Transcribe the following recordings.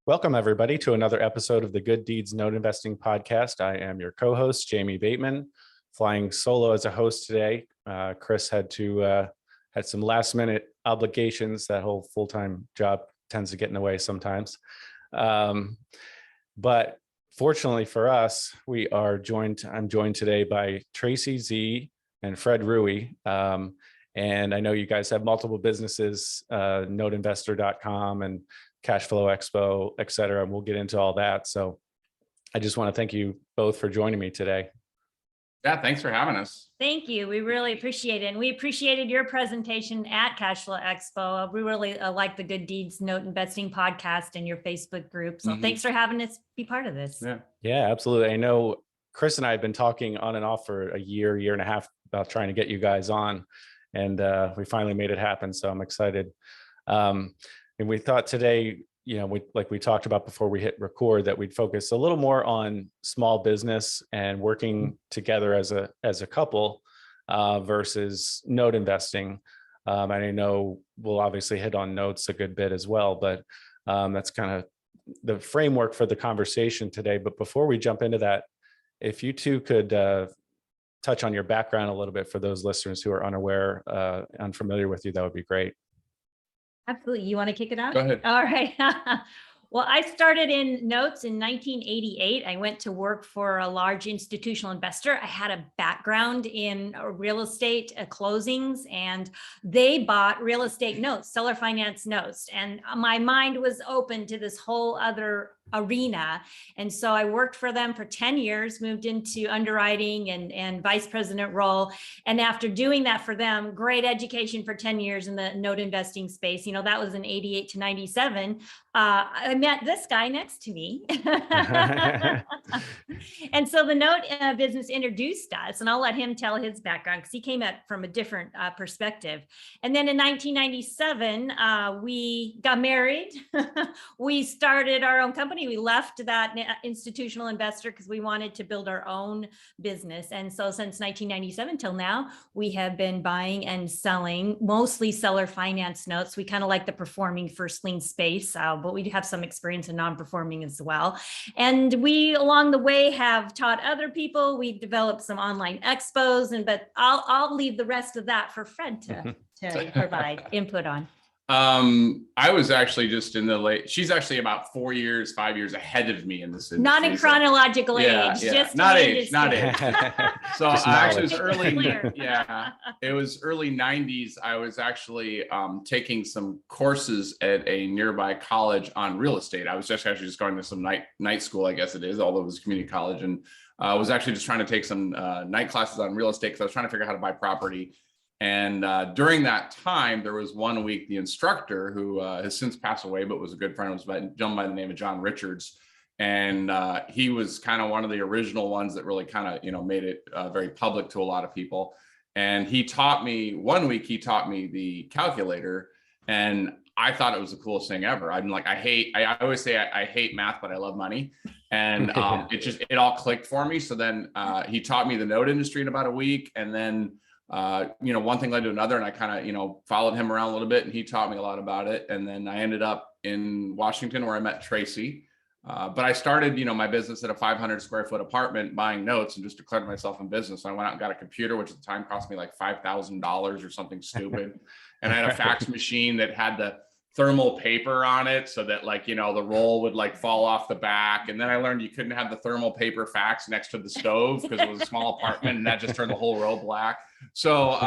Welcome, everybody, to another episode of the Good Deeds Note Investing Podcast. I am your co-host, Jamie Bateman, flying solo as a host today. Chris had some last-minute obligations. That whole full-time job tends to get in the way sometimes. But fortunately for us, I'm joined today by Tracy Z and Fred Rewey. And I know you guys have multiple businesses, noteinvestor.com and Cashflow Expo, et cetera. And we'll get into all that. So I just want to thank you both for joining me today. Yeah, thanks for having us. Thank you. We really appreciate it. And we appreciated your presentation at Cashflow Expo. We really like the Good Deeds Note Investing Podcast and your Facebook group. So thanks for having us be part of this. Yeah, absolutely. I know Chris and I have been talking on and off for a year and a half about trying to get you guys on. And we finally made it happen. So I'm excited. And we thought today, like we talked about before we hit record, that we'd focus a little more on small business and working together as a couple versus note investing. And I know we'll obviously hit on notes a good bit as well, but that's kind of the framework for the conversation today. But before we jump into that, if you two could touch on your background a little bit for those listeners who are unfamiliar with you, that would be great. Absolutely. You want to kick it off? Go ahead. All right. Well, I started in notes in 1988. I went to work for a large institutional investor. I had a background in real estate closings, and they bought real estate notes, seller finance notes. And my mind was open to this whole other arena. And so I worked for them for 10 years, moved into underwriting and vice president role. And after doing that for them, great education for 10 years in the note investing space. That was in 88 to 97. I met this guy next to me. And so the note business introduced us, and I'll let him tell his background because he came at from a different perspective. And then in 1997, we got married. We started our own company. We left that institutional investor because we wanted to build our own business. And so since 1997 till now, we have been buying and selling mostly seller finance notes. We kind of like the performing first lien space, but we do have some experience in non-performing as well. And we, along the way, have taught other people. We've developed some online expos, but I'll leave the rest of that for Fred to provide input on. I was actually just in the late. She's actually about 5 years ahead of me in this industry. Not in chronological age, just not age. So actually, it was early. It was early 90s. I was actually taking some courses at a nearby college on real estate. I was actually going to some night school, I guess it is, although it was community college, and I was actually just trying to take some night classes on real estate because I was trying to figure out how to buy property. And during that time, there was one week, the instructor, who has since passed away, but was a good friend, was a gentleman by the name of John Richards. And he was kind of one of the original ones that really kind of, made it very public to a lot of people. And one week he taught me the calculator, and I thought it was the coolest thing ever. I'm like, I always say I hate math, but I love money. And it all clicked for me. So then he taught me the note industry in about a week. And then one thing led to another, and I kind of, followed him around a little bit, and he taught me a lot about it. And then I ended up in Washington where I met Tracy. But I started, my business at a 500 square foot apartment buying notes and just declared myself in business. I went out and got a computer, which at the time cost me like $5,000 or something stupid. And I had a fax machine that had the thermal paper on it so that the roll would fall off the back. And then I learned you couldn't have the thermal paper fax next to the stove because it was a small apartment, and that just turned the whole row black. So,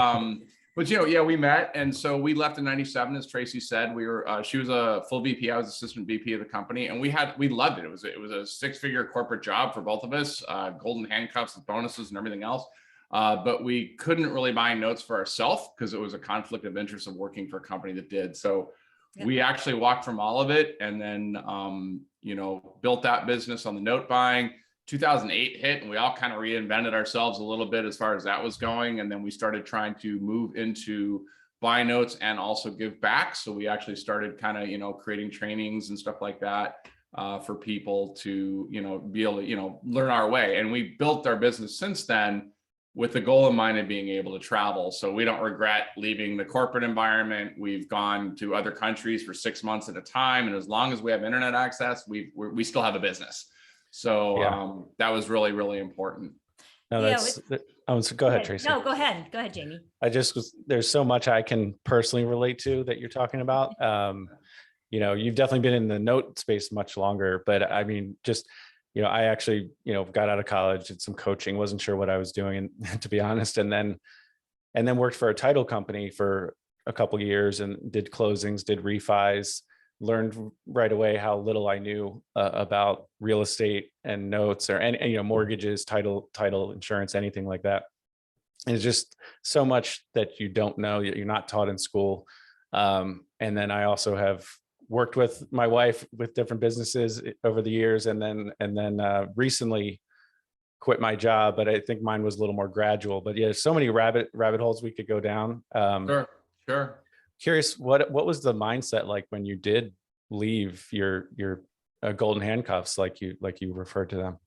but we met. And so we left in 97, as Tracy said. She was a full VP. I was assistant VP of the company, and we loved it. It was a 6-figure corporate job for both of us, golden handcuffs with bonuses and everything else. But we couldn't really buy notes for ourselves because it was a conflict of interest of working for a company that did. So we actually walked from all of it, and then, built that business on the note buying. 2008 hit, and we all kind of reinvented ourselves a little bit as far as that was going. And then we started trying to move into buy notes and also give back. So we actually started kind of, creating trainings and stuff like that for people to, be able to, learn our way. And we built our business since then with the goal in mind of being able to travel. So we don't regret leaving the corporate environment. We've gone to other countries for 6 months at a time. And as long as we have internet access, we still have a business. So that was really, really important. No, so go ahead, Tracy. No, go ahead, Jamie. There's so much I can personally relate to that you're talking about. You've definitely been in the note space much longer, but I mean, just, I actually, got out of college, did some coaching, wasn't sure what I was doing, and to be honest, and then worked for a title company for a couple of years and did closings, did refis, learned right away how little I knew about real estate and notes or any, mortgages, title insurance, anything like that. And it's just so much that you don't know, that you're not taught in school. And then I also have worked with my wife with different businesses over the years, and then recently quit my job, but I think mine was a little more gradual. But yeah, so many rabbit holes we could go down. Sure. Curious, what was the mindset like when you did leave your golden handcuffs, like you referred to them?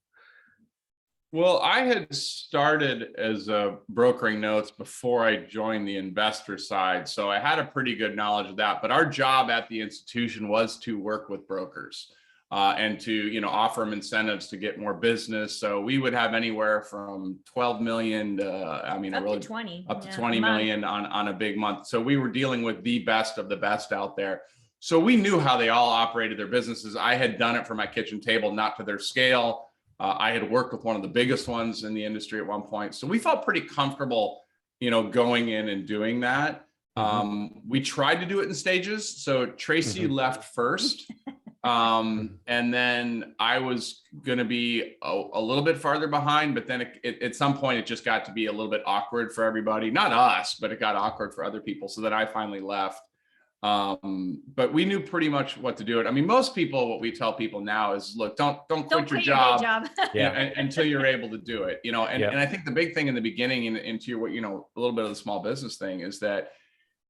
Well, I had started as a brokering notes before I joined the investor side, so I had a pretty good knowledge of that. But our job at the institution was to work with brokers and to offer them incentives to get more business. So we would have anywhere from 12 million to up to 20 million on a big month. So we were dealing with the best of the best out there. So we knew how they all operated their businesses. I had done it for my kitchen table, not to their scale. I had worked with one of the biggest ones in the industry at one point. So we felt pretty comfortable, going in and doing that. We tried to do it in stages. So Tracy left first. And then I was going to be a little bit farther behind, but then at some point it just got to be a little bit awkward for everybody, not us, but it got awkward for other people. So then I finally left. But we knew pretty much what to do. I mean, most people, what we tell people now is, look, don't quit your job until you're able to do it, and I think the big thing in the beginning and to your, a little bit of the small business thing is that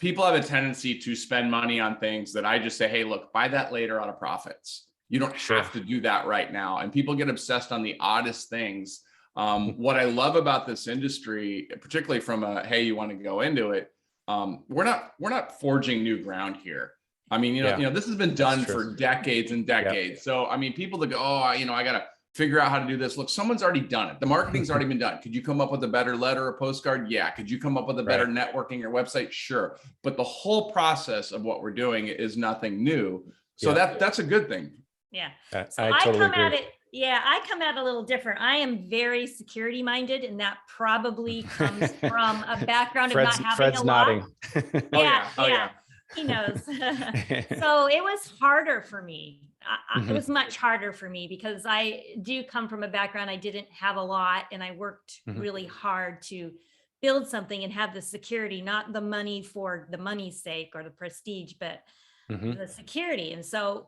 people have a tendency to spend money on things that I just say, hey, look, buy that later out of profits. You don't have to do that right now. And people get obsessed on the oddest things. What I love about this industry, particularly from hey, you want to go into it, we're not forging new ground here. I mean, this has been done for decades and decades. Yeah. So, I mean, people that go, I got to figure out how to do this. Look, someone's already done it. The marketing's already been done. Could you come up with a better letter or postcard? Yeah. Could you come up with a better networking or website? Sure. But the whole process of what we're doing is nothing new. So that's a good thing. Yeah. So I totally come agree. at it. Yeah, I come at it a little different. I am very security minded, and that probably comes from a background of not having Fred's a lot. nodding. Yeah. He knows. So it was harder for me. It was much harder for me because I do come from a background. I didn't have a lot, and I worked really hard to build something and have the security, not the money for the money's sake or the prestige, but the security. And so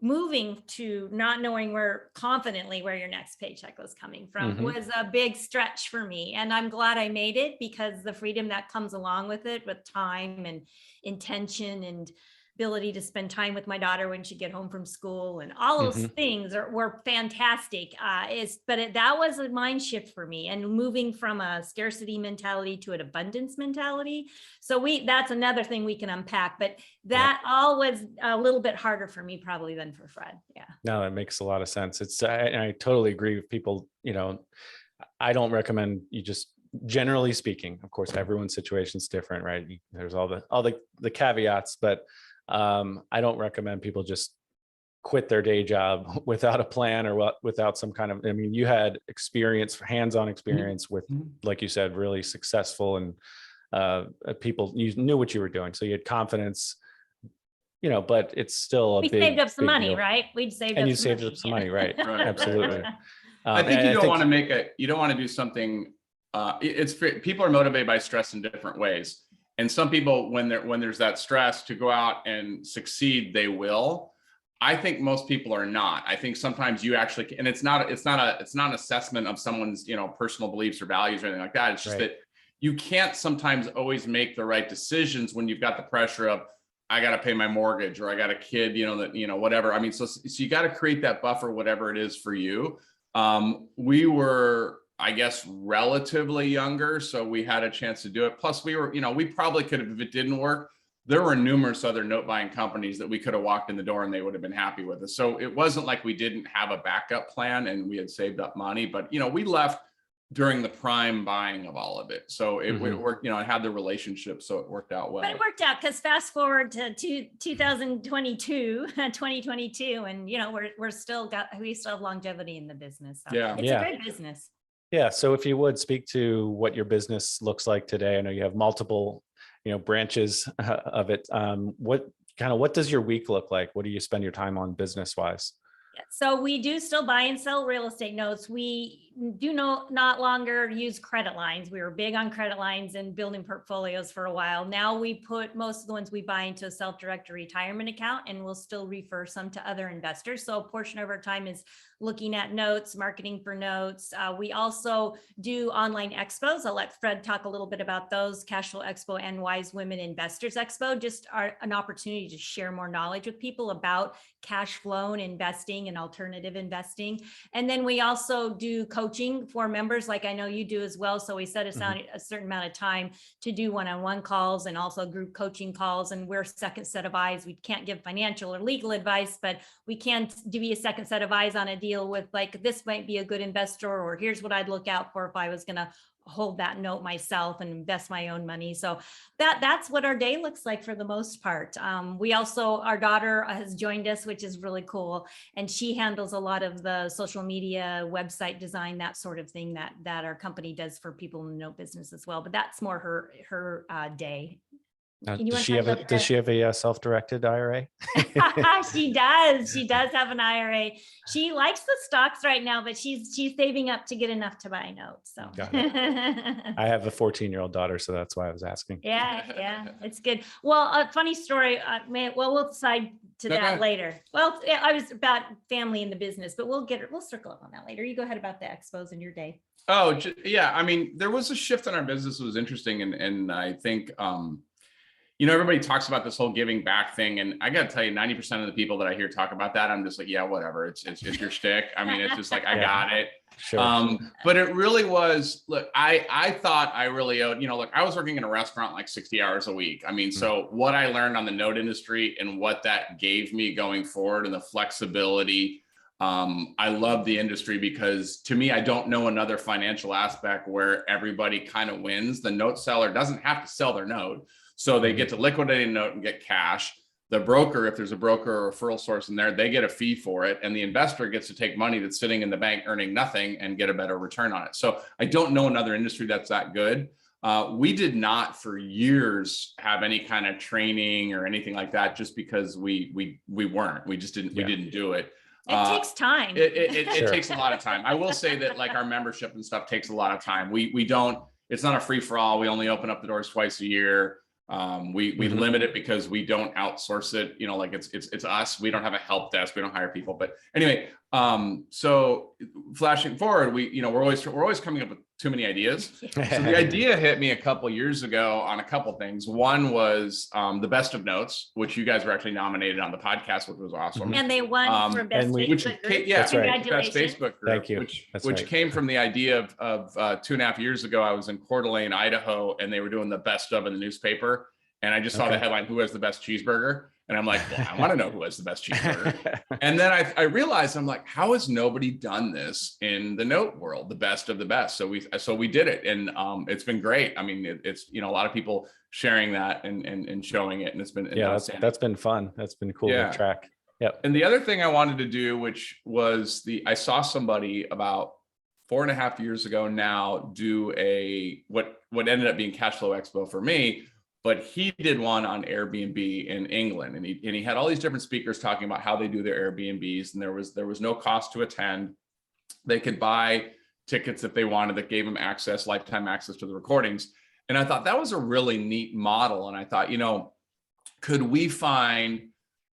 moving to not knowing confidently where your next paycheck was coming from was a big stretch for me. And I'm glad I made it, because the freedom that comes along with it, with time and intention and ability to spend time with my daughter when she'd get home from school and all those things were fantastic. That was a mind shift for me, and moving from a scarcity mentality to an abundance mentality. So that's another thing we can unpack, but that all was a little bit harder for me probably than for Fred. Yeah. No, that makes a lot of sense. I totally agree with people. I don't recommend you just, generally speaking, of course, everyone's situation is different, right? There's all the caveats, but I don't recommend people just quit their day job without a plan or without some kind of, you had experience, hands-on experience with, like you said, really successful and people, you knew what you were doing. So you had confidence, but it's still we saved up some money, right? We'd saved and you saved up some money, right? Absolutely. I think you don't want to do something. People are motivated by stress in different ways. And some people, when there's that stress to go out and succeed, they will. I think most people are not. I think sometimes you actually, and it's not an assessment of someone's, personal beliefs or values or anything like that. It's just that you can't sometimes always make the right decisions when you've got the pressure of, I got to pay my mortgage, or I got a kid, whatever. So you got to create that buffer, whatever it is for you. We were I guess, relatively younger. So we had a chance to do it. Plus we were, we probably could have, if it didn't work, there were numerous other note buying companies that we could have walked in the door and they would have been happy with us. So it wasn't like we didn't have a backup plan and we had saved up money, but we left during the prime buying of all of it. So it worked, it had the relationship, so it worked out well. But it worked out, because fast forward to 2022, and we still have longevity in the business. So Yeah. it's a great business. Yeah. So if you would speak to what your business looks like today, I know you have multiple, branches of it. What does your week look like? What do you spend your time on business wise? So we do still buy and sell real estate notes. We do not longer use credit lines. We were big on credit lines and building portfolios for a while. Now we put most of the ones we buy into a self-directed retirement account, and we'll still refer some to other investors. So a portion of our time is looking at notes, marketing for notes. We also do online expos. I'll let Fred talk a little bit about those. Cashflow Expo and Wise Women Investors Expo just are an opportunity to share more knowledge with people about cash flow and investing and alternative investing. And then we also do coaching for members, like I know you do as well. So we set aside a certain amount of time to do one-on-one calls and also group coaching calls. And we're second set of eyes. We can't give financial or legal advice, but we can give you a second set of eyes on a deal with, like, this might be a good investor, or here's what I'd look out for if I was going to hold that note myself and invest my own money. So that's what our day looks like for the most part. We also, our daughter has joined us, which is really cool. And she handles a lot of the social media, website design, that sort of thing that our company does for people in the note business as well. But that's more her day. Does she have a self-directed IRA? She does. She does have an IRA. She likes the stocks right now, but she's saving up to get enough to buy notes. So I have a 14-year-old daughter, so that's why I was asking. Yeah, it's good. Well, a funny story. We'll decide to that later. Well, I was about family in the business, but we'll circle up on that later. You go ahead about the expos in your day. Oh, yeah. I mean, there was a shift in our business that was interesting, and I think everybody talks about this whole giving back thing. And I got to tell you, 90% of the people that I hear talk about that, I'm just like, yeah, whatever. It's your shtick. I mean, it's just like, I got it. Sure. But it really was, look, I thought I really owed, look, I was working in a restaurant like 60 hours a week. I mean, so what I learned on the note industry and what that gave me going forward and the flexibility, I love the industry because to me, I don't know another financial aspect where everybody kind of wins. The note seller doesn't have to sell their note. So they get to liquidate a note and get cash. The broker, if there's a broker or referral source in there, they get a fee for it. And the investor gets to take money that's sitting in the bank earning nothing and get a better return on it. So I don't know another industry that's that good. We did not for years have any kind of training or anything like that, just because we weren't. We just didn't. We didn't do it. It takes time. It takes a lot of time. I will say that, like, our membership and stuff takes a lot of time. We don't. It's not a free for all. We only open up the doors twice a year. We limit it because we don't outsource it, like it's us. We don't have a help desk. We don't hire people. But anyway, so flashing forward, we're always coming up with too many ideas. So the idea hit me a couple years ago on a couple things. One was the best of notes, which you guys were actually nominated on the podcast, which was awesome. And they won for best Facebook group. Best Facebook group. Thank you. Which came from the idea of 2.5 years ago. I was in Coeur d'Alene, Idaho, and they were doing the best of in the newspaper. And I just saw the headline, "Who has the best cheeseburger?" And I'm like, well, I want to know who has the best cheeseburger. And then I realized, I'm like, how has nobody done this in the note world, the best of the best? So we did it, and it's been great. I mean, it's a lot of people sharing that and showing it, and it's been that's been fun. That's been cool to track. Yep. And the other thing I wanted to do, which was I saw somebody about 4.5 years ago now do what ended up being Cashflow Expo for me. But he did one on Airbnb in England, and he had all these different speakers talking about how they do their Airbnbs, and there was no cost to attend. They could buy tickets if they wanted that gave them lifetime access to the recordings. And I thought that was a really neat model. And I thought, could we find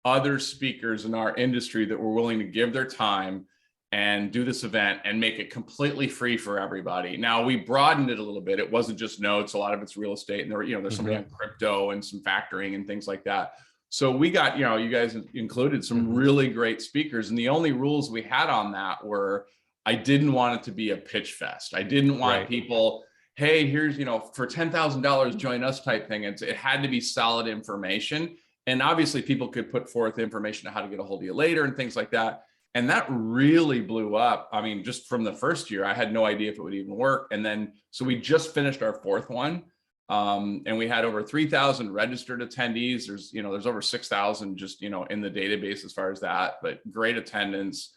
other speakers in our industry that were willing to give their time and do this event and make it completely free for everybody? Now, we broadened it a little bit. It wasn't just notes. A lot of it's real estate, and there's somebody on crypto and some factoring and things like that. So we got, you guys included some really great speakers. And the only rules we had on that were I didn't want it to be a pitch fest. I didn't want Right. people, hey, here's, for $10,000, join us type thing. It had to be solid information. And obviously people could put forth information on how to get a hold of you later and things like that. And that really blew up. I mean, just from the first year, I had no idea if it would even work. And then, so we just finished our fourth one. And we had over 3,000 registered attendees. There's over 6,000 just, in the database as far as that, but great attendance,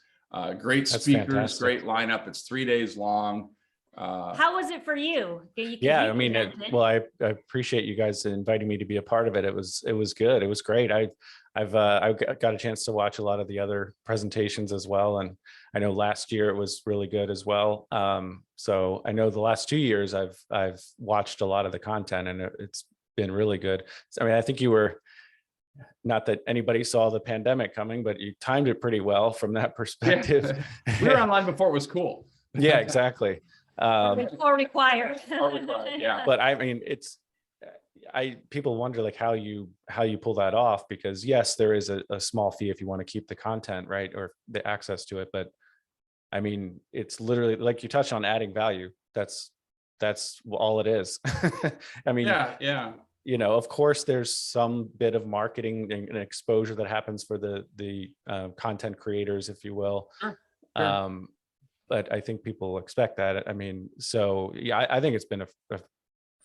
great That's speakers, fantastic. great lineup. It's 3 days long. How was it for you? Yeah, I mean, I appreciate you guys inviting me to be a part of it. It was good. It was great. I've got a chance to watch a lot of the other presentations as well, and I know last year it was really good as well. So I know the last 2 years I've watched a lot of the content, and it's been really good. I mean, I think you were, not that anybody saw the pandemic coming, but you timed it pretty well from that perspective. Yeah. We were online before it was cool. Yeah, exactly. Or required. Yeah. But I mean, people wonder like how you pull that off, because yes, there is a small fee if you want to keep the content, right, or the access to it. But I mean, it's literally like you touched on adding value. That's all it is. I mean, yeah. Of course, there's some bit of marketing and exposure that happens for the content creators, if you will. Sure. But I think people expect that. I mean, so yeah, I think it's been a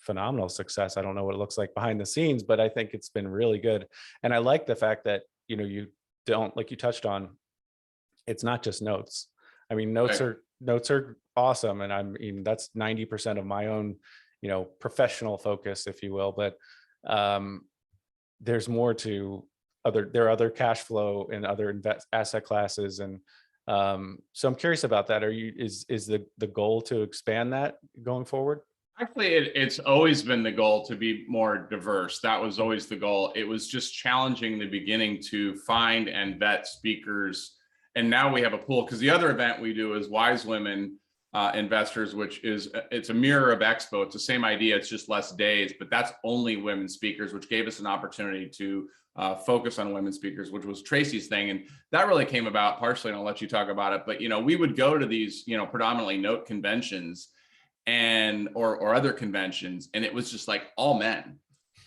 phenomenal success. I don't know what it looks like behind the scenes, but I think it's been really good. And I like the fact that, you don't, like you touched on, it's not just notes. I mean, notes are awesome. And I mean, that's 90% of my own, professional focus, if you will, but there's more to there are other cash flow and other asset classes. And so I'm curious about that. Is the goal to expand that going forward? Actually, it's always been the goal to be more diverse. That was always the goal. It was just challenging in the beginning to find and vet speakers. And now we have a pool, because the other event we do is Wise Women Investors, it's a mirror of Expo. It's the same idea. It's just less days, but that's only women speakers, which gave us an opportunity to focus on women speakers, which was Tracy's thing. And that really came about partially, and I'll let you talk about it. But, we would go to these, predominantly note conventions or other conventions, and it was just like all men.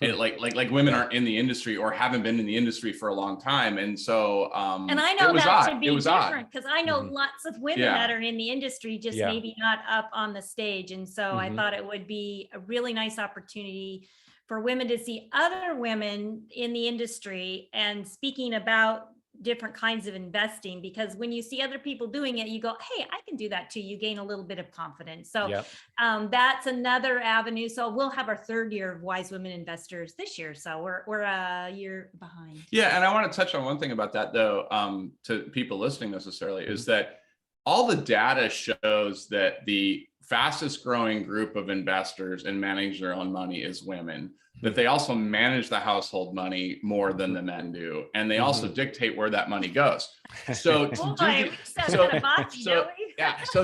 Like women aren't in the industry or haven't been in the industry for a long time. And so and I know that should be different, because I know Mm-hmm. lots of women that are in the industry, just maybe not up on the stage. And so I thought it would be a really nice opportunity for women to see other women in the industry and speaking about different kinds of investing, because when you see other people doing it, you go, hey, I can do that too. You gain a little bit of confidence. So that's another avenue. So we'll have our third year of Wise Women Investors this year. So we're a year behind. Yeah. And I want to touch on one thing about that, though, to people listening necessarily, is that all the data shows that the fastest growing group of investors in managing their own money is women, but they also manage the household money more than the men do. And they also dictate where that money goes. So, so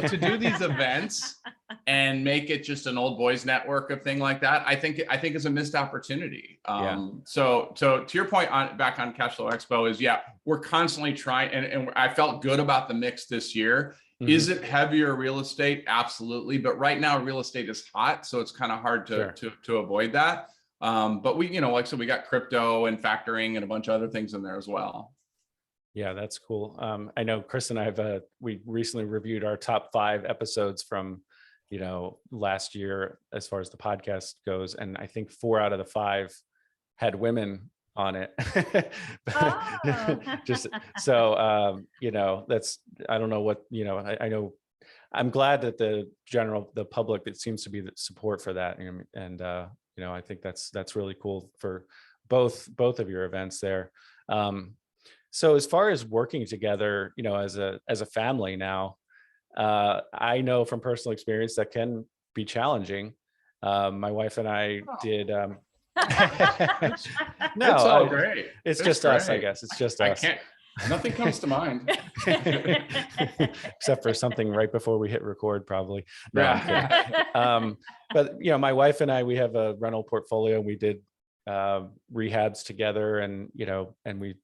to do these events and make it just an old boys network of thing like that, I think is a missed opportunity. So to your point back on Cashflow Expo is, we're constantly trying, and I felt good about the mix this year. Is it heavier real estate? Absolutely. But right now real estate is hot, so it's kind of hard to avoid that. But we, like I said, we got crypto and factoring and a bunch of other things in there as well. Yeah, that's cool. I know Chris and I we recently reviewed our top 5 episodes from, last year as far as the podcast goes. And I think 4 out of the 5 had women on it. Just so, that's, I don't know what, I know, I'm glad that the public, it seems to be the support for that. And I think that's really cool for both of your events there. So as far as working together, as a family now, I know from personal experience that can be challenging. My wife and I did. No, it's all great. It's just great. Us, I guess. It's just us. Nothing comes to mind. Except for something right before we hit record, probably. No, but my wife and I, we have a rental portfolio. We did rehabs together, and and we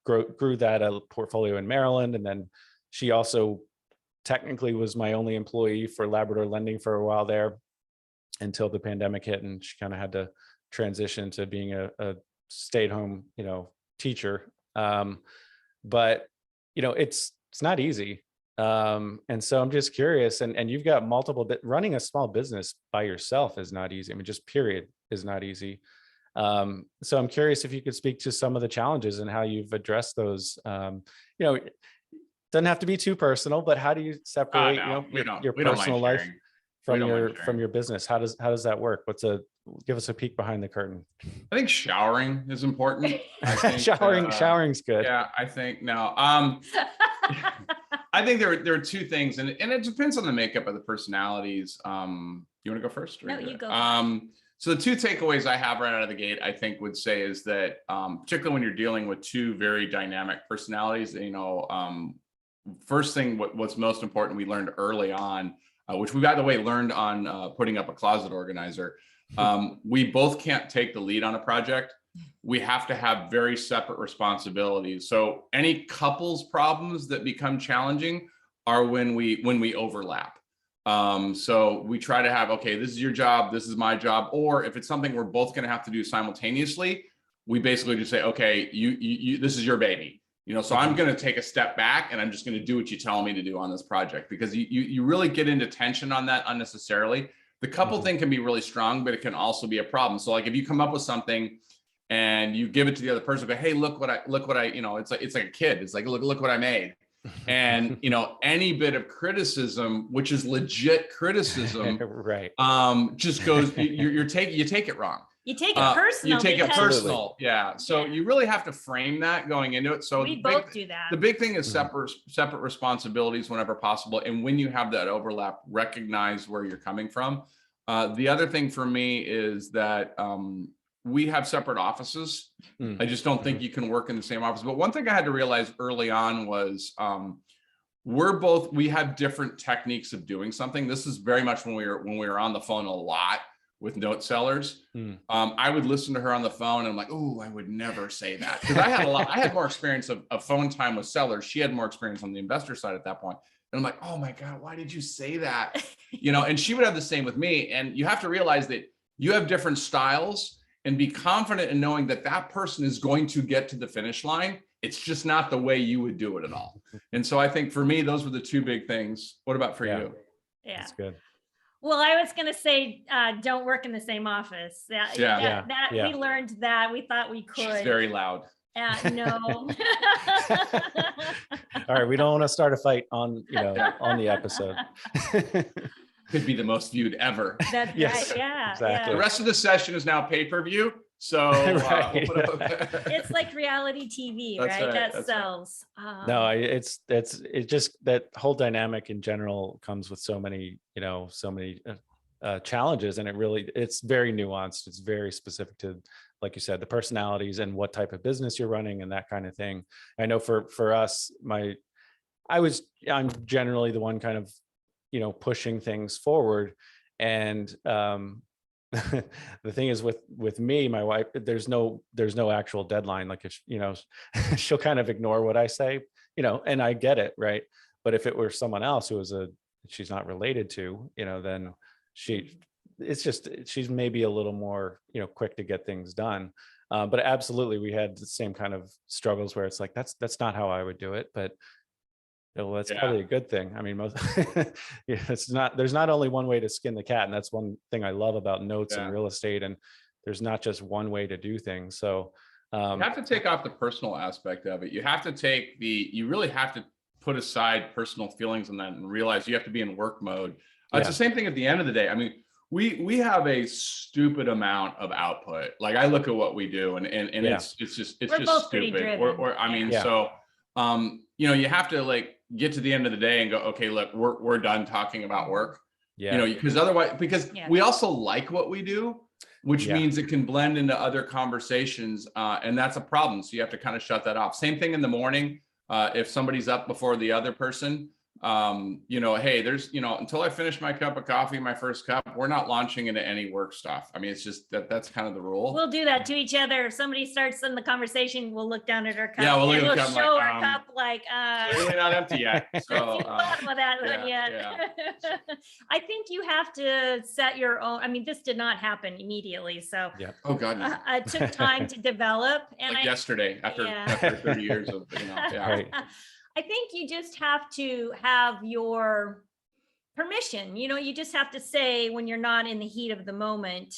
grew that portfolio in Maryland, and then she also technically was my only employee for Labrador Lending for a while there until the pandemic hit, and she kind of had to transition to being a stay-at-home, teacher. But it's not easy. And so I'm just curious, and you've got multiple, running a small business by yourself is not easy. I mean, just period is not easy. So I'm curious if you could speak to some of the challenges and how you've addressed those. It doesn't have to be too personal, but how do you separate, your personal life from your business? How does that work? Give us a peek behind the curtain. I think showering is important. I think, showering's good. Yeah, I think no. I think there are two things, and it depends on the makeup of the personalities. You want to go first? No, you go. So the two takeaways I have right out of the gate, I think, would say is that, particularly when you're dealing with two very dynamic personalities, first thing, what's most important, we learned early on, which we, by the way, learned on putting up a closet organizer. We both can't take the lead on a project. We have to have very separate responsibilities. So any couples problems that become challenging are when we overlap. So we try to have, okay, this is your job, this is my job. Or if it's something we're both going to have to do simultaneously, we basically just say, okay, you this is your baby. So I'm going to take a step back and I'm just going to do what you tell me to do on this project, because you really get into tension on that unnecessarily. The couple thing can be really strong, but it can also be a problem. So like if you come up with something and you give it to the other person, but hey, look what I, it's like a kid. It's like, look what I made. And, any bit of criticism, which is legit criticism, right. Just goes, you take it wrong. You take it personal. You take it personal. Yeah. So you really have to frame that going into it. So we both do that. The big thing is separate responsibilities whenever possible. And when you have that overlap, recognize where you're coming from. The other thing for me is that we have separate offices. I just don't think you can work in the same office. But one thing I had to realize early on was we have different techniques of doing something. This is very much when we were on the phone a lot with note sellers. I would listen to her on the phone and I'm like, oh, I would never say that. Because I had more experience of phone time with sellers. She had more experience on the investor side at that point. And I'm like, oh my God, why did you say that? And she would have the same with me. And you have to realize that you have different styles and be confident in knowing that that person is going to get to the finish line. It's just not the way you would do it at all. And so I think for me, those were the two big things. What about for you? Yeah. That's good. Well, I was going to say, don't work in the same office. We learned that. We thought we could. She's very loud. No. All right. We don't want to start a fight on the episode. Could be the most viewed ever. That's right. Yeah. Exactly. The rest of the session is now pay-per-view. So it's like reality TV, right? That sells. No, it's just that whole dynamic in general comes with so many challenges, and it's very nuanced. It's very specific to, like you said, the personalities and what type of business you're running and that kind of thing. I know for us, I'm generally the one kind of pushing things forward, and the thing is with me, my wife, there's no actual deadline. Like if she'll kind of ignore what I say, and I get it, right? But if it were someone else who she's not related to, then she's maybe a little more quick to get things done. But absolutely, we had the same kind of struggles where it's like that's not how I would do it, but well, that's probably a good thing. I mean, there's not only one way to skin the cat. And that's one thing I love about notes and real estate. And there's not just one way to do things. So you have to take off the personal aspect of it. You really have to put aside personal feelings on that and realize you have to be in work mode. It's the same thing at the end of the day. I mean, we have a stupid amount of output. Like I look at what we do and it's just stupid. So, you have to get to the end of the day and go, okay, look, we're done talking about work. Because we also like what we do, which means it can blend into other conversations. And that's a problem. So you have to kind of shut that off. Same thing in the morning. If somebody's up before the other person, hey, there's, until I finish my cup of coffee, my first cup, we're not launching into any work stuff. I mean, it's just that's kind of the rule. We'll do that to each other. If somebody starts in the conversation, we'll look down at our cup. Yeah, we'll show our cup like, Clearly not empty yet. So, bottom of that one yet. I think you have to set your own. I mean, this did not happen immediately, so Yeah. oh God, no. it took time to develop. And Like yesterday, after 30 years of, Right. I think you just have to have your permission. You just have to say when you're not in the heat of the moment,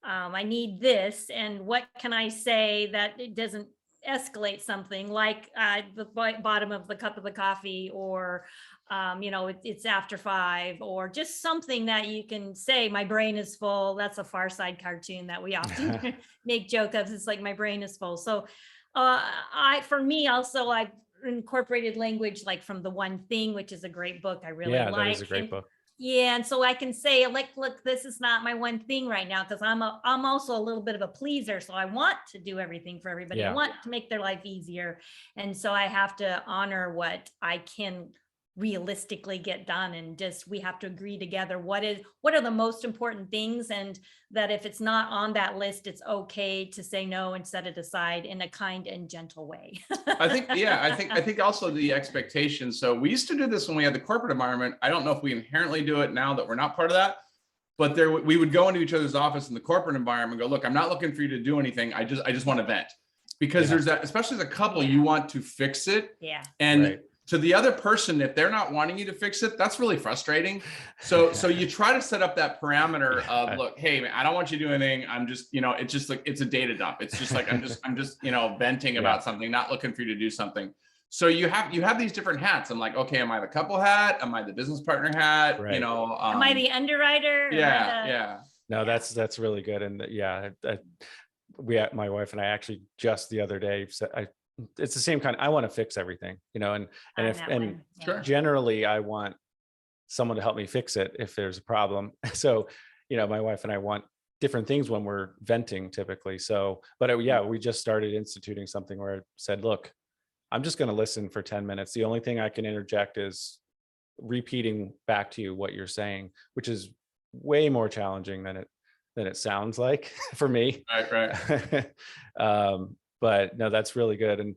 I need this, and what can I say that it doesn't escalate something like the bottom of the cup of the coffee, or it's after 5, or just something that you can say, my brain is full. That's a Far Side cartoon that we often make joke of. It's like, my brain is full. So for me also, I've incorporated language like from The One Thing, which is a great book I really like. That is a great book. Yeah, and so I can say, like, look, this is not my one thing right now, because I'm also a little bit of a pleaser. So I want to do everything for everybody. I want to make their life easier. And so I have to honor what I can realistically get done, and just, we have to agree together what are the most important things, and that if it's not on that list, it's okay to say no and set it aside in a kind and gentle way. I think also the expectation. So we used to do this when we had the corporate environment. I don't know if we inherently do it now that we're not part of that, but we would go into each other's office in the corporate environment and go, look, I'm not looking for you to do anything. I just want to vent, because there's that, especially as a couple, you want to fix it. Yeah. And to the other person, if they're not wanting you to fix it, that's really frustrating. So you try to set up that parameter of, look, hey man, I don't want you to do anything. I'm just, it's just like, it's a data dump. It's just like, I'm just, venting about something, not looking for you to do something. So you have these different hats. I'm like, okay, am I the couple hat? Am I the business partner hat? Right. Am I the underwriter? No, that's really good. And my wife and I actually just the other day said, it's the same kind. I want to fix everything, and generally I want someone to help me fix it if there's a problem. So, my wife and I want different things when we're venting typically. So, but we just started instituting something where I said, look, I'm just going to listen for 10 minutes. The only thing I can interject is repeating back to you what you're saying, which is way more challenging than it sounds like for me. Right. But no, that's really good. And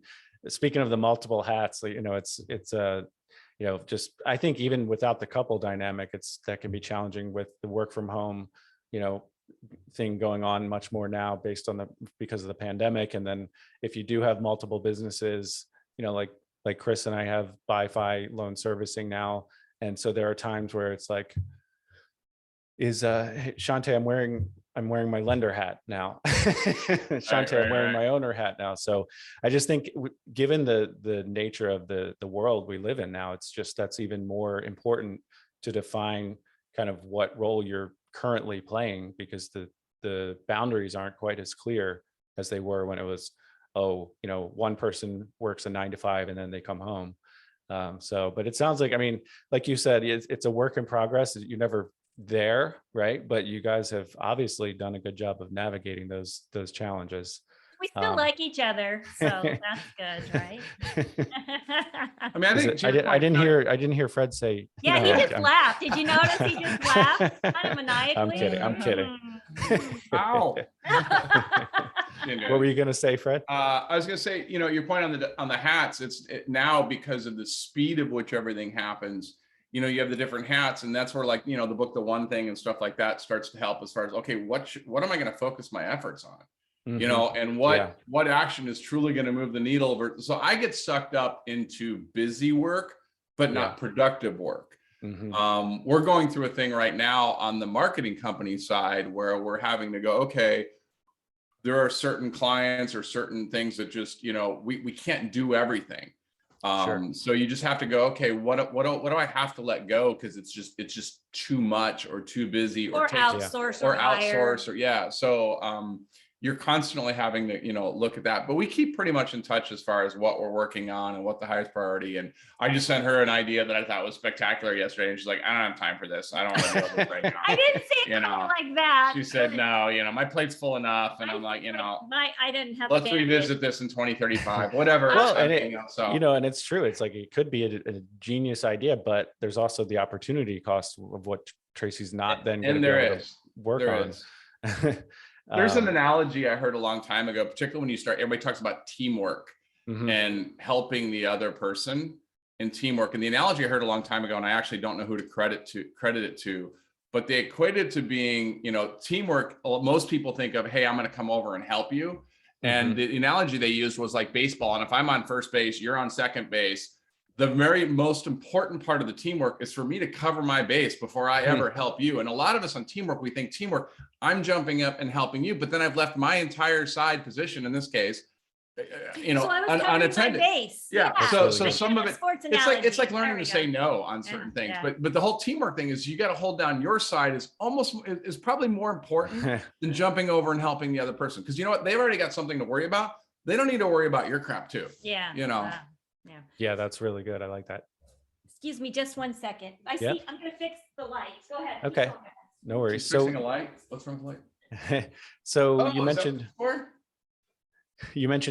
speaking of the multiple hats, just, I think even without the couple dynamic, that can be challenging with the work from home, thing going on much more now because of the pandemic. And then if you do have multiple businesses, like Chris and I have BiFi loan servicing now. And so there are times where it's like, hey, Shante, I'm wearing my lender hat now. Shante, I'm wearing my owner hat now. So I just think, given the nature of the world we live in now, that's even more important to define kind of what role you're currently playing, because the boundaries aren't quite as clear as they were when it was, one person works a 9 to 5 and then they come home. But it sounds like, like you said, it's a work in progress. You're never there, right? But you guys have obviously done a good job of navigating those challenges. We still like each other, so that's good, right? I think I didn't hear Fred say. Yeah, he just laughed. Did you notice he just laughed? Kind of maniacally. I'm kidding. Ow. What were you going to say, Fred? I was going to say, your point on the hats. Now, because of the speed of which everything happens, you have the different hats, and that's where, like, the book, The One Thing and stuff like that starts to help as far as, okay, what am I going to focus my efforts on? Mm-hmm. And what action is truly going to move the needle. So I get sucked up into busy work, but not productive work. Mm-hmm. We're going through a thing right now on the marketing company side where we're having to go, okay, there are certain clients or certain things that just, we can't do everything. So you just have to go, okay, what do I have to let go? Because it's just too much or too busy or outsource So you're constantly having to, look at that. But we keep pretty much in touch as far as what we're working on and what the highest priority. And I just sent her an idea that I thought was spectacular yesterday. And she's like, I don't have time for this. I don't want to deal with this right now. I didn't say it like that. She said, no, my plate's full enough. And I'm like, I didn't have. Let's revisit this in 2035, whatever. Well, and and it's true. It's like, it could be a genius idea, but there's also the opportunity cost of what Tracy's not then going to be able to work on. There's an analogy I heard a long time ago, particularly when everybody talks about teamwork. and helping the other person and teamwork. And the analogy I heard a long time ago, and I actually don't know who to credit it to, but they equated to being, teamwork. Most people think of, hey, I'm going to come over and help you. And the analogy they used was like baseball. And if I'm on first base, you're on second base. The very most important part of the teamwork is for me to cover my base before I ever help you. And a lot of us on teamwork, we think teamwork, I'm jumping up and helping you, but then I've left my entire side position in this case, unattended. Yeah. So some of it, it's like learning to say no on certain things. But the whole teamwork thing is you got to hold down your side is probably more important than jumping over and helping the other person. Because you know what? They've already got something to worry about. They don't need to worry about your crap too. Yeah. Yeah, that's really good. I like that. Excuse me, just 1 second. I'm going to fix the lights. Go ahead. Okay. No worries. Fixing a light? What's wrong with the light? So you mentioned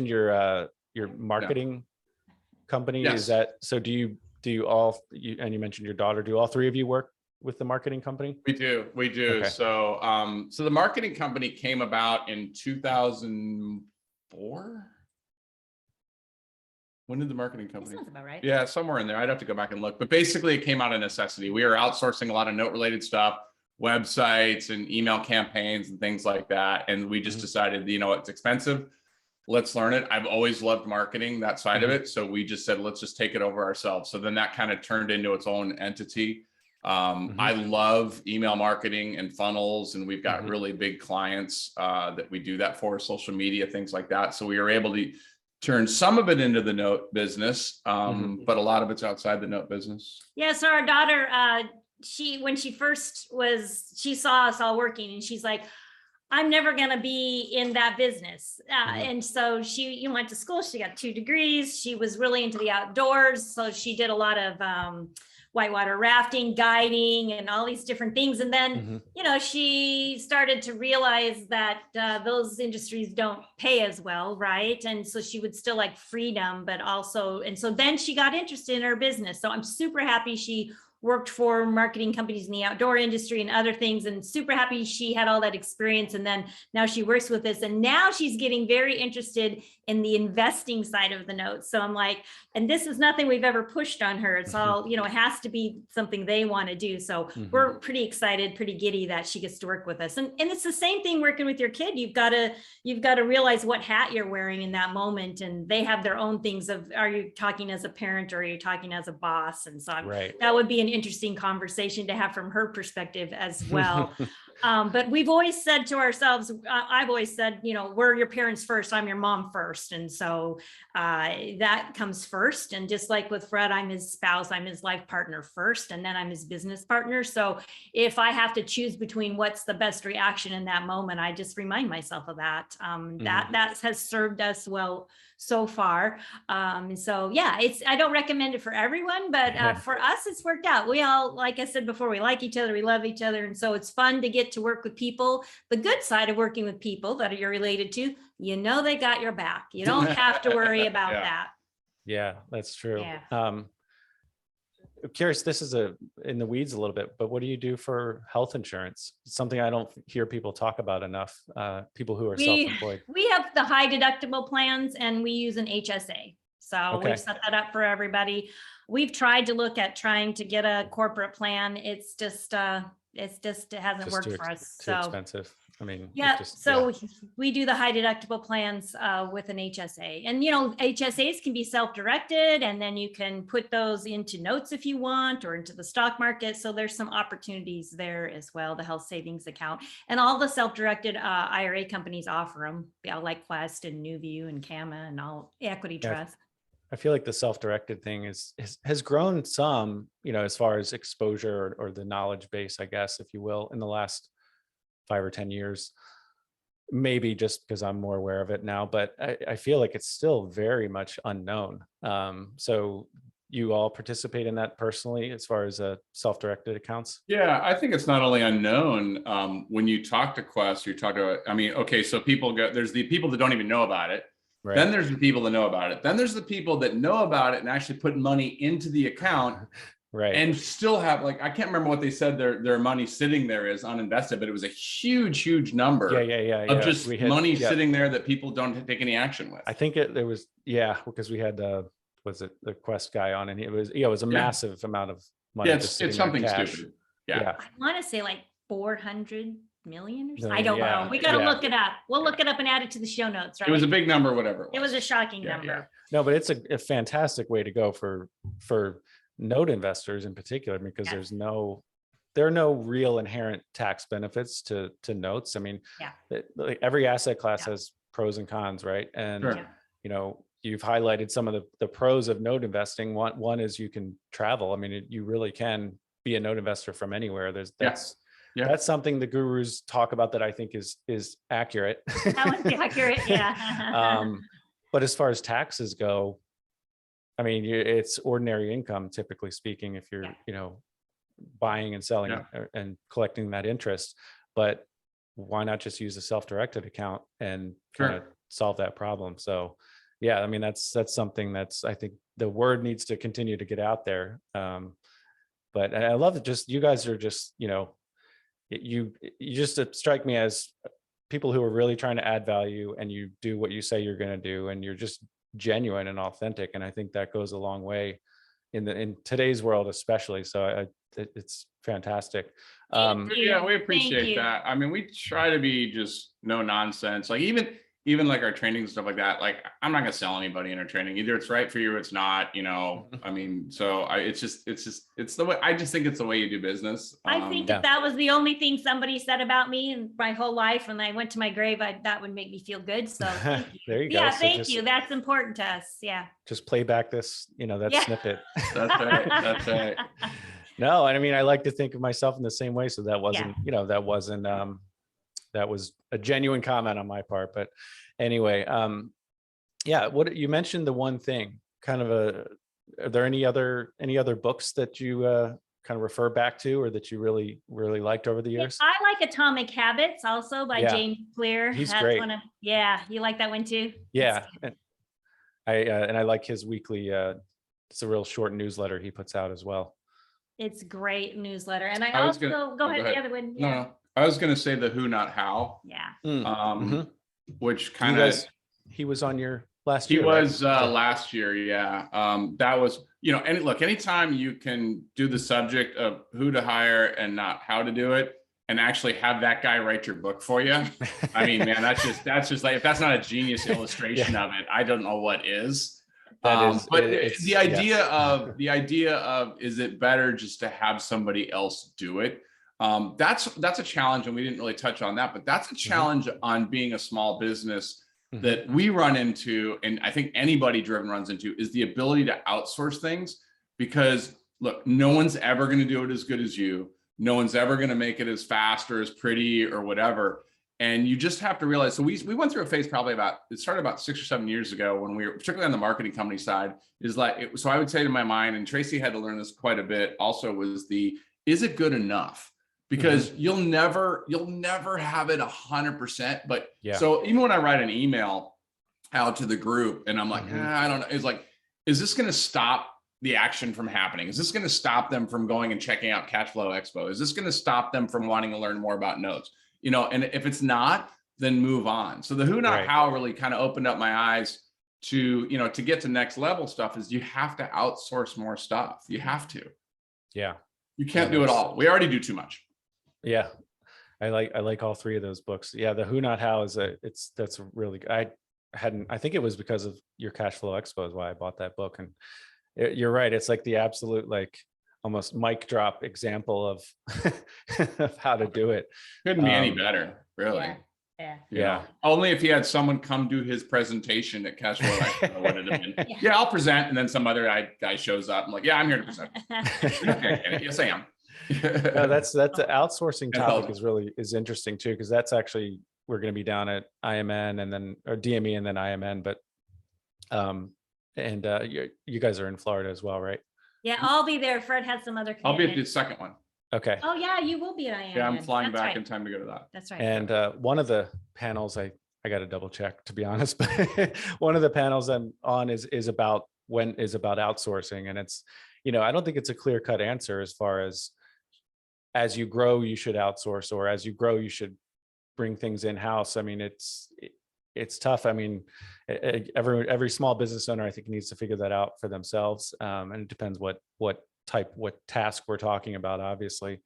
your marketing company. Yes. Is that so? Do you all? And you mentioned your daughter. Do all three of you work with the marketing company? We do. Okay. So the marketing company came about in 2004. When did the marketing company? Sounds about right. Yeah, somewhere in there. I'd have to go back and look. But basically, it came out of necessity. We were outsourcing a lot of note-related stuff, websites and email campaigns and things like that. And we just decided, it's expensive. Let's learn it. I've always loved marketing, that side of it. So we just said, let's just take it over ourselves. So then that kind of turned into its own entity. I love email marketing and funnels, and we've got really big clients that we do that for, social media, things like that. So we were able to turn some of it into the note business, but a lot of it's outside the note business. Yeah. So our daughter, when she saw us all working, and she's like, I'm never going to be in that business. And so she went to school. She got 2 degrees. She was really into the outdoors. So she did a lot of whitewater rafting, guiding, and all these different things. And then, she started to realize that those industries don't pay as well, right? And so she would still like freedom, but also, and so then she got interested in her business. So I'm super happy she worked for marketing companies in the outdoor industry and other things, and super happy she had all that experience. And then now she works with us, and now she's getting very interested in the investing side of the notes. So I'm like, and this is nothing we've ever pushed on her. It's all, it has to be something they want to do. So we're pretty excited, pretty giddy that she gets to work with us. And it's the same thing working with your kid. You've got to realize what hat you're wearing in that moment. And they have their own things of, are you talking as a parent or are you talking as a boss? And so that would be an interesting conversation to have from her perspective as well. But we've always said to ourselves, I've always said, we're your parents first, I'm your mom first. And so that comes first. And just like with Fred, I'm his spouse, I'm his life partner first, and then I'm his business partner. So if I have to choose between what's the best reaction in that moment, I just remind myself of that. That has served us well so far. So yeah, I don't recommend it for everyone, but for us, it's worked out. We all, like I said before, we like each other, we love each other. And so it's fun to get to work with people. The good side of working with people that you're related to, they got your back. You don't have to worry about that. Yeah, that's true. Yeah. I'm curious, this is in the weeds a little bit, but what do you do for health insurance? It's something I don't hear people talk about enough, people who are self-employed. We have the high deductible plans, and we use an HSA. So we've set that up for everybody. We've tried to look at trying to get a corporate plan. It hasn't worked for us. Too expensive. I mean, we do the high deductible plans with an HSA, and HSAs can be self-directed, and then you can put those into notes if you want, or into the stock market. So there's some opportunities there as well. The health savings account, and all the self-directed IRA companies offer them, like Quest and NewView and Kama and all Equity Trust. I feel like the self-directed thing has grown some, as far as exposure or the knowledge base, I guess, if you will, in the last 5 or 10 years, maybe just because I'm more aware of it now, but I feel like it's still very much unknown. So you all participate in that personally, as far as self-directed accounts? Yeah, I think it's not only unknown. When you talk to Quest, you talk to, so there's the people that don't even know about it. Right. Then there's the people that know about it. Then there's the people that know about it and actually put money into the account. Right. And still have, like, I can't remember what they said their money sitting there is uninvested, but it was a huge number of just money sitting there that people don't take any action with. I think there was, because we had was it the Quest guy on, and it was a massive amount of money. Yeah, it's something stupid. Yeah. I want to say like 400 million or something. I don't know. We got to look it up. We'll look it up and add it to the show notes, right? It was a big number, whatever. It was a shocking number. No, but it's a fantastic way to go for note investors in particular, because there are no real inherent tax benefits to notes. I mean, like every asset class has pros and cons, right? And you know, you've highlighted some of the pros of note investing. One is you can travel. I mean, you really can be a note investor from anywhere. That's something the gurus talk about that I think is accurate. That would be accurate, but as far as taxes go, I mean, it's ordinary income, typically speaking, if you're, you know, buying and selling and collecting that interest. But why not just use a self-directed account and kind of solve that problem? So, yeah, I mean, that's something that's, I think the word needs to continue to get out there. But I love it. Just, you guys are just, you know, you just strike me as people who are really trying to add value, and you do what you say you're going to do, and you're just genuine and authentic. And I think that goes a long way in today's world, especially. So it's fantastic. Yeah, we appreciate that. I mean, we try to be just no nonsense. Like even like our trainings and stuff like that, like I'm not gonna sell anybody in our training. Either it's right for you or it's not, you know. I mean, so it's the way, I just think it's the way you do business. I think if that was the only thing somebody said about me in my whole life, and I went to my grave, that would make me feel good. So thank you. There you go. Yeah, so thank you. That's important to us. Yeah. Just play back this, you know, that snippet. That's right. That's right. No, I mean, I like to think of myself in the same way. So that wasn't, you know, that was a genuine comment on my part. But anyway, what you mentioned, the one thing, kind of are there any other books that you kind of refer back to, or that you really liked over the years? I like Atomic Habits, also by James Clear. He's great. You like that one too? Yeah, and I like his weekly. It's a real short newsletter he puts out as well. It's great newsletter, and I also go ahead. The other one. Yeah. No, I was going to say the Who Not How. Yeah. Which kind of, he was on your last year. He was last year. Yeah. That was, you know, and look, anytime you can do the subject of who to hire and not how to do it, and actually have that guy write your book for you. I mean, man, that's just like, if that's not a genius illustration of it, I don't know what is. But the idea of, is it better just to have somebody else do it? That's a challenge, and we didn't really touch on that, but that's a challenge on being a small business that we run into, and I think anybody driven runs into, is the ability to outsource things. Because look, no one's ever going to do it as good as you. No one's ever going to make it as fast or as pretty or whatever. And you just have to realize, so we went through a phase it started about 6 or 7 years ago, when we were, particularly on the marketing company side, so I would say to my mind, and Tracy had to learn this quite a bit also, was is it good enough? Because you'll never have it 100%. But so even when I write an email out to the group and I'm like, I don't know, it's like, is this going to stop the action from happening? Is this going to stop them from going and checking out Cashflow Expo? Is this going to stop them from wanting to learn more about notes? You know, and if it's not, then move on. So the Who Not How really kind of opened up my eyes to, you know, to get to next level stuff, is you have to outsource more stuff. You have to. Yeah. You can't do it all. We already do too much. Yeah. I like all three of those books. Yeah. The Who Not How that's really good. I think it was because of your Cashflow Expo is why I bought that book. And you're right. It's like the absolute, like, almost mic drop example of how to do it. Couldn't be any better, really. Yeah. Only if he had someone come do his presentation at Cashflow Expo would have been. Yeah, I'll present, and then some other guy shows up. I'm like, yeah, I'm here to present. Okay, yes, I am. No, that's the outsourcing topic is interesting too, because that's actually, we're going to be down at IMN and then, or DME and then IMN, but you guys are in Florida as well, right? Yeah, I'll be there. Fred has some other. I'll be at the second one. Okay. Oh yeah, you will be at IMN. Yeah, I'm flying back in time to go to that. That's right. And one of the panels, I got to double check, to be honest, but one of the panels I'm on is about when is about outsourcing. And it's, I don't think it's a clear-cut answer as far as you grow, you should outsource, or as you grow, you should bring things in-house. I mean, it's tough. I mean, every small business owner, I think, needs to figure that out for themselves. And it depends what task we're talking about, obviously.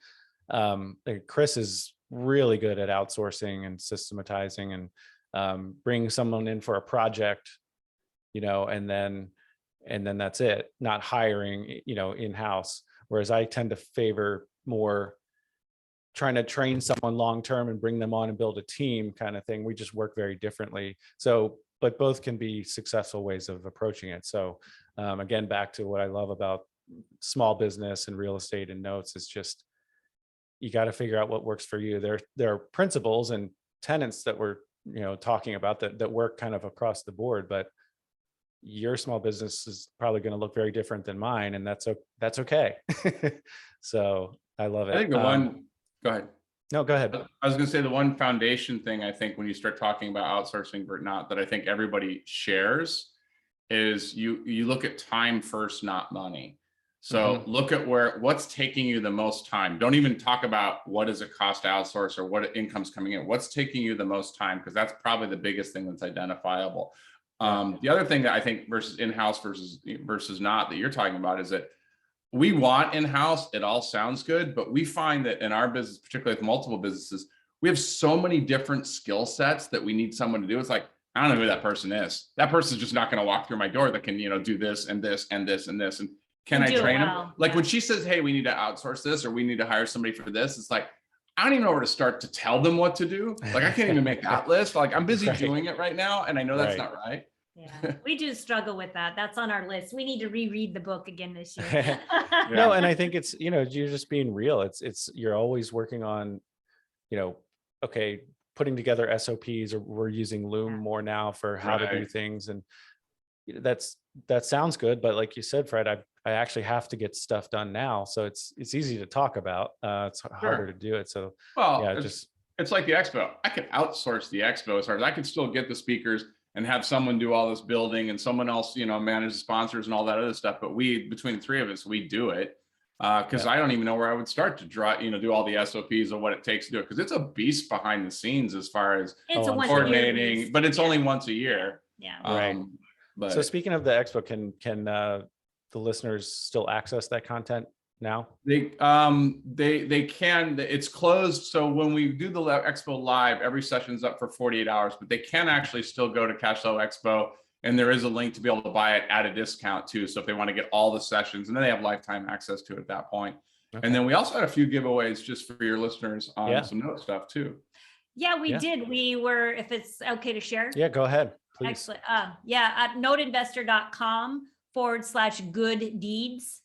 Chris is really good at outsourcing and systematizing and bringing someone in for a project, and then that's it, not hiring, in-house. Whereas I tend to favor more trying to train someone long-term and bring them on and build a team kind of thing. We just work very differently. So, but both can be successful ways of approaching it. So again, back to what I love about small business and real estate and notes is just, you got to figure out what works for you. There are principles and tenets that we're, talking about that work kind of across the board, but your small business is probably going to look very different than mine. And that's okay. So I love it. I think go ahead. No, go ahead. I was going to say the one foundation thing, I think, when you start talking about outsourcing or not, that I think everybody shares is you look at time first, not money. So look at what's taking you the most time. Don't even talk about what is it cost to outsource or what income's coming in. What's taking you the most time? Because that's probably the biggest thing that's identifiable. The other thing that I think versus in-house versus not that you're talking about is that we want in-house. It all sounds good, but we find that in our business, particularly with multiple businesses, we have so many different skill sets that we need someone to do. It's like, I don't know who that person is. That person's just not going to walk through my door that can, do this and this and this and this. And can I train them? Like when she says, hey, we need to outsource this, or we need to hire somebody for this, it's like, I don't even know where to start to tell them what to do. Like, I can't even make that list. Like, I'm busy doing it right now. And I know that's not right. Yeah, we do struggle with that. That's on our list. We need to reread the book again this year. No, and I think it's, you're just being real. You're always working on, okay, putting together SOPs, or we're using Loom more now for how to do things. And that sounds good. But like you said, Fred, I actually have to get stuff done now. So it's easy to talk about. It's harder to do it. So it's like the expo. I could outsource the expo as hard as I could still get the speakers and have someone do all this building and someone else, manage the sponsors and all that other stuff. But between the three of us, we do it. Because I don't even know where I would start to do all the SOPs of what it takes to do it. Because it's a beast behind the scenes as far as coordinating, but it's only once a year. Yeah. Right. But so speaking of the expo, can the listeners still access that content now? They can. It's closed. So when we do the expo live, every session's up for 48 hours, but they can actually still go to Cashflow Expo, and there is a link to be able to buy it at a discount too. So if they want to get all the sessions, and then they have lifetime access to it at that point. Okay. And then we also had a few giveaways just for your listeners on some note stuff too. Yeah, we did. We were, if it's okay to share. Yeah, go ahead, please. Excellent. At noteinvestor.com/good deeds.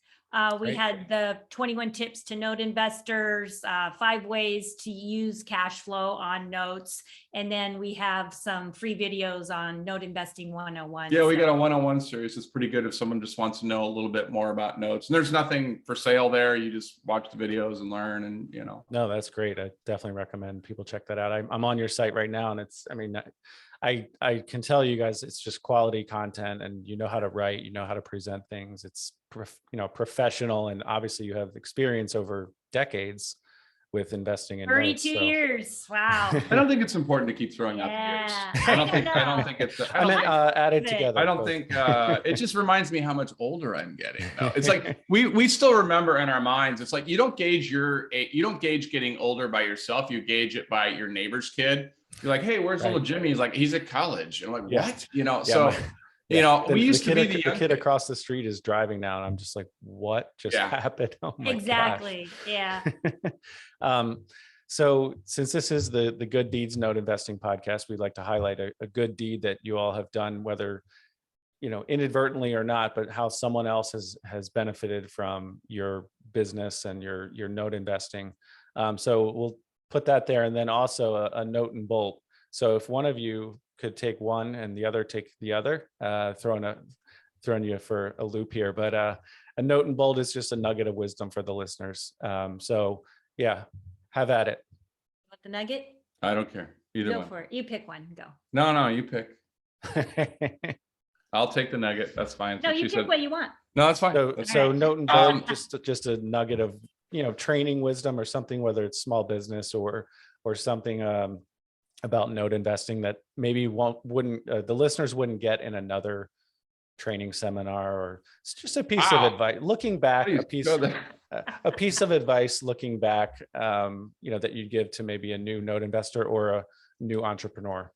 We had the 21 tips to note investors, 5 ways to use cash flow on notes. And then we have some free videos on note investing 101. Yeah, we got a 101 series. It's pretty good if someone just wants to know a little bit more about notes. And there's nothing for sale there. You just watch the videos and learn and, No, that's great. I definitely recommend people check that out. I'm on your site right now, and I can tell you guys, it's just quality content, and you know how to write, you know how to present things. It's professional, and obviously you have experience over decades with investing in 32 notes, years. Wow. I don't think it's important to keep throwing out the years. I don't think it's. I meant added together. I don't think it just reminds me how much older I'm getting. It's like we still remember in our minds. It's like you don't gauge getting older by yourself. You gauge it by your neighbor's kid. You're like, hey, where's little Jimmy? He's like, he's at college. And I'm like, what? We used to be the kid across the street is driving now, and I'm just like, what just happened? Oh my exactly. gosh. Yeah. So since this is the Good Deeds Note Investing podcast, we'd like to highlight a good deed that you all have done, whether inadvertently or not, but how someone else has benefited from your business and your note investing. So we'll put that there, and then also a note and bolt. So if one of you could take one and the other take the other, throwing you for a loop here, but a note and bolt is just a nugget of wisdom for the listeners. So yeah, have at it. Want the nugget? I don't care. Either go one. for it. You pick one. Go. No, you pick. I'll take the nugget. That's fine. No, So you she take said, what you want. no, that's fine. So right. note and bold, just a nugget of, training wisdom or something, whether it's small business or something about note investing that maybe wouldn't the listeners wouldn't get in another training seminar, or it's just a piece of advice looking back, Please, a piece of advice looking back, that you'd give to maybe a new note investor or a new entrepreneur.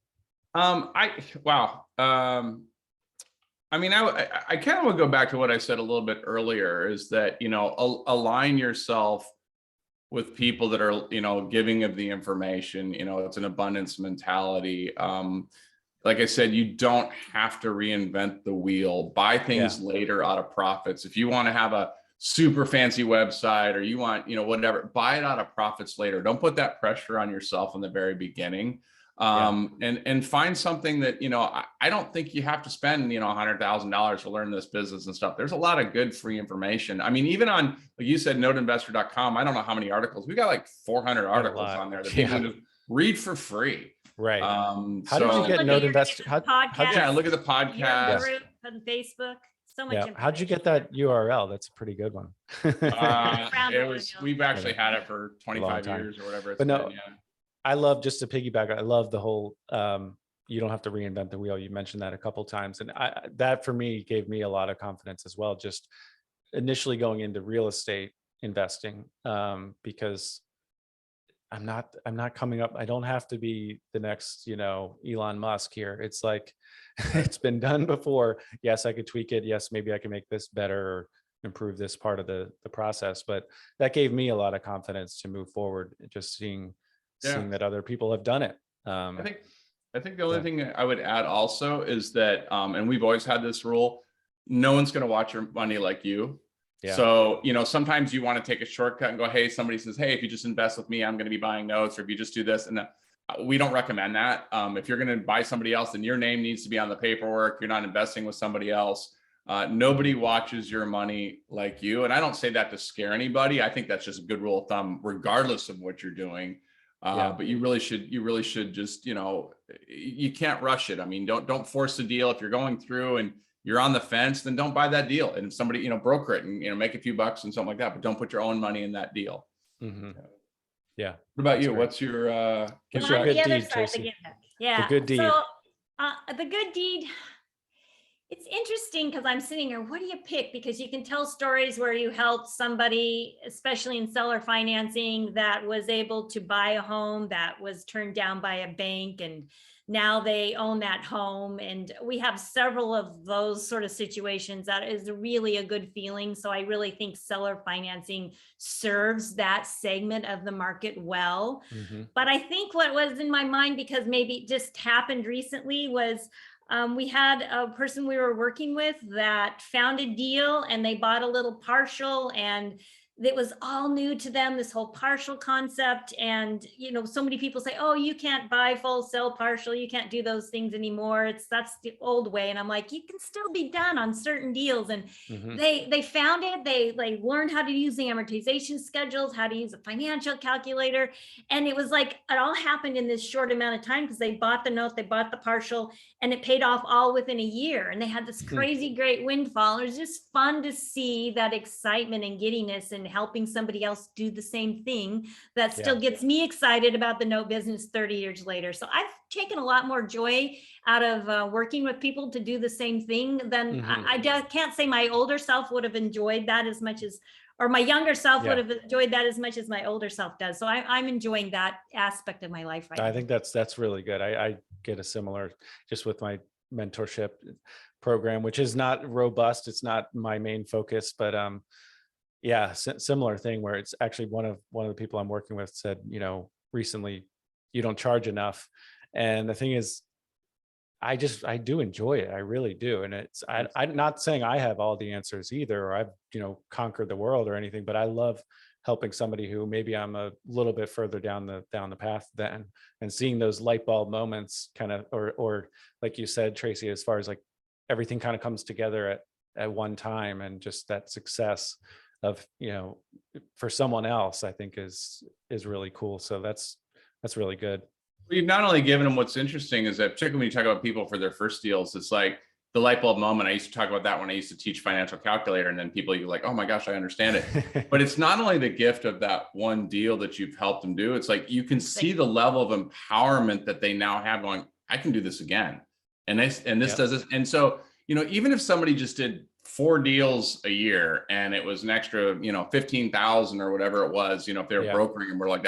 I mean, I kind of would go back to what I said a little bit earlier, is that, align yourself with people that are, giving of the information. It's an abundance mentality. Like I said, you don't have to reinvent the wheel. Buy things later out of profits. If you want to have a super fancy website, or you want, whatever, buy it out of profits later. Don't put that pressure on yourself in the very beginning. And find something that, I don't think you have to spend, $100,000 to learn this business and stuff. There's a lot of good free information. I mean, even on, like you said, noteinvestor.com, I don't know how many articles. We got like 400 articles on there that people just read for free. Right. How did you get Note Investor? Look at the podcast. Group on Facebook. So much. How'd you get that URL? That's a pretty good one. We've actually had it for 25 years or whatever. It's been. I love, just to piggyback, I love the whole, you don't have to reinvent the wheel. You mentioned that a couple of times. And that for me gave me a lot of confidence as well, just initially going into real estate investing, because I'm not coming up. I don't have to be the next, Elon Musk here. It's like, it's been done before. Yes, I could tweak it. Yes, maybe I can make this better or improve this part of the process. But that gave me a lot of confidence to move forward, just seeing that other people have done it. I think the only thing I would add also is that, and we've always had this rule, no one's going to watch your money like you. Yeah. So, sometimes you want to take a shortcut and go, hey, somebody says, hey, if you just invest with me, I'm going to be buying notes, or if you just do this. And we don't recommend that. If you're going to buy somebody else, then your name needs to be on the paperwork. You're not investing with somebody else. Nobody watches your money like you. And I don't say that to scare anybody. I think that's just a good rule of thumb, regardless of what you're doing. But you really should just, you can't rush it. I mean, don't force the deal. If you're going through and you're on the fence, then don't buy that deal. And if somebody, broker it and, make a few bucks and something like that, but don't put your own money in that deal. Mm-hmm. Yeah. What about you? Great. What's your good deed, Tracy? Yeah. The good deed. So the good deed, it's interesting because I'm sitting here, what do you pick? Because you can tell stories where you helped somebody, especially in seller financing, that was able to buy a home that was turned down by a bank, and now they own that home. And we have several of those sort of situations. That is really a good feeling. So I really think seller financing serves that segment of the market well. Mm-hmm. But I think what was in my mind, because maybe it just happened recently, was we had a person we were working with that found a deal, and they bought a little partial, and it was all new to them, this whole partial concept. And, so many people say, oh, you can't buy full, sell partial. You can't do those things anymore. That's the old way. And I'm like, you can still be done on certain deals. And they found it. They learned how to use the amortization schedules, how to use a financial calculator. And it was like, it all happened in this short amount of time, because they bought the note, they bought the partial, and it paid off all within a year. And they had this crazy great windfall. It was just fun to see that excitement and giddiness and helping somebody else do the same thing. That still gets me excited about the note business 30 years later. So I've taken a lot more joy out of working with people to do the same thing than I can't say my older self would have enjoyed that as much as, or my younger self would have enjoyed that as much as my older self does. So I'm enjoying that aspect of my life right now. I think that's really good. I get a similar, just with my mentorship program, which is not robust. It's not my main focus, but similar thing, where it's actually one of the people I'm working with said, recently, you don't charge enough. And the thing is, I do enjoy it. I really do. And I'm not saying I have all the answers either, or I've, conquered the world or anything, but I love helping somebody who maybe I'm a little bit further down the path then, and seeing those light bulb moments kind of, or like you said, Tracy, as far as like everything kind of comes together at one time, and just that success of, for someone else, I think is really cool. So that's really good. We've not only given them, what's interesting is that, particularly when you talk about people for their first deals, it's like the light bulb moment. I used to talk about that when I used to teach financial calculator, and then people, you're like, oh my gosh, I understand it. But it's not only the gift of that one deal that you've helped them do. It's like, you can see the level of empowerment that they now have going, I can do this again. And this does this. And so, even if somebody just did 4 deals a year and it was an extra, 15,000 or whatever it was, if they were brokering and we're like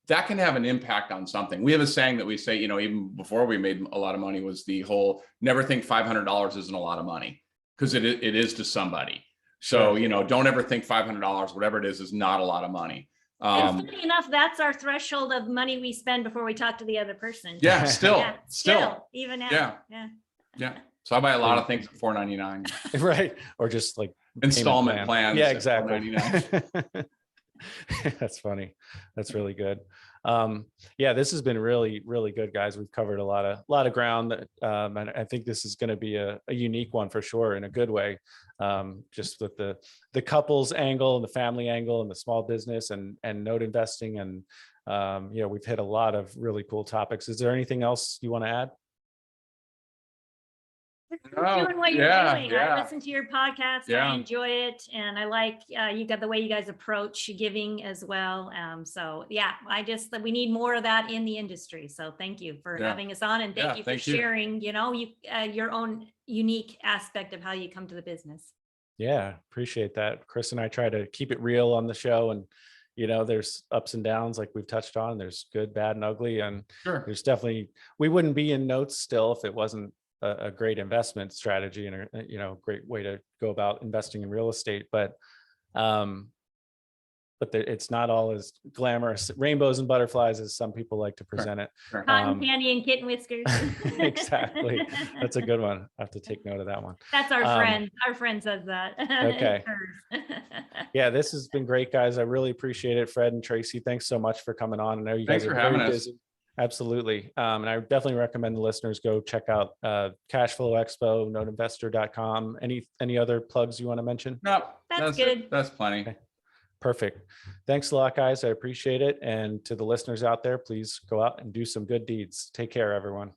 that can have an impact on something. We have a saying that we say, even before we made a lot of money, was the whole never think $500 isn't a lot of money, because it is to somebody. So, don't ever think $500, whatever it is not a lot of money. Funny enough, that's our threshold of money we spend before we talk to the other person. Yeah, still, even now. Yeah. So I buy a lot of things at $4.99. Right. Or just like installment plans. Yeah, exactly. That's funny. That's really good. This has been really, really good, guys. We've covered a lot of ground, and I think this is going to be a unique one for sure, in a good way. Just with the couples angle and the family angle and the small business and note investing, and we've hit a lot of really cool topics. Is there anything else you want to add? Doing what you're doing. I listen to your podcast. I enjoy it, and I like you got the way you guys approach giving as well. We need more of that in the industry. So thank you for having us on, and thank you for sharing. Your own unique aspect of how you come to the business. Yeah, appreciate that. Chris and I try to keep it real on the show, and there's ups and downs like we've touched on. There's good, bad, and ugly, and there's definitely, we wouldn't be in notes still if it wasn't a great investment strategy and a great way to go about investing in real estate. But it's not all as glamorous, rainbows and butterflies as some people like to present it. Cotton candy and kitten whiskers. Exactly. That's a good one. I have to take note of that one. That's our friend. Our friend says that. Okay. Yeah, this has been great, guys. I really appreciate it. Fred and Tracy, thanks so much for coming on. I know you guys are very busy. Absolutely. And I definitely recommend the listeners go check out Cashflow Expo, noteinvestor.com. Any other plugs you want to mention? No, that's good. That's plenty. Okay. Perfect. Thanks a lot, guys. I appreciate it. And to the listeners out there, please go out and do some good deeds. Take care, everyone.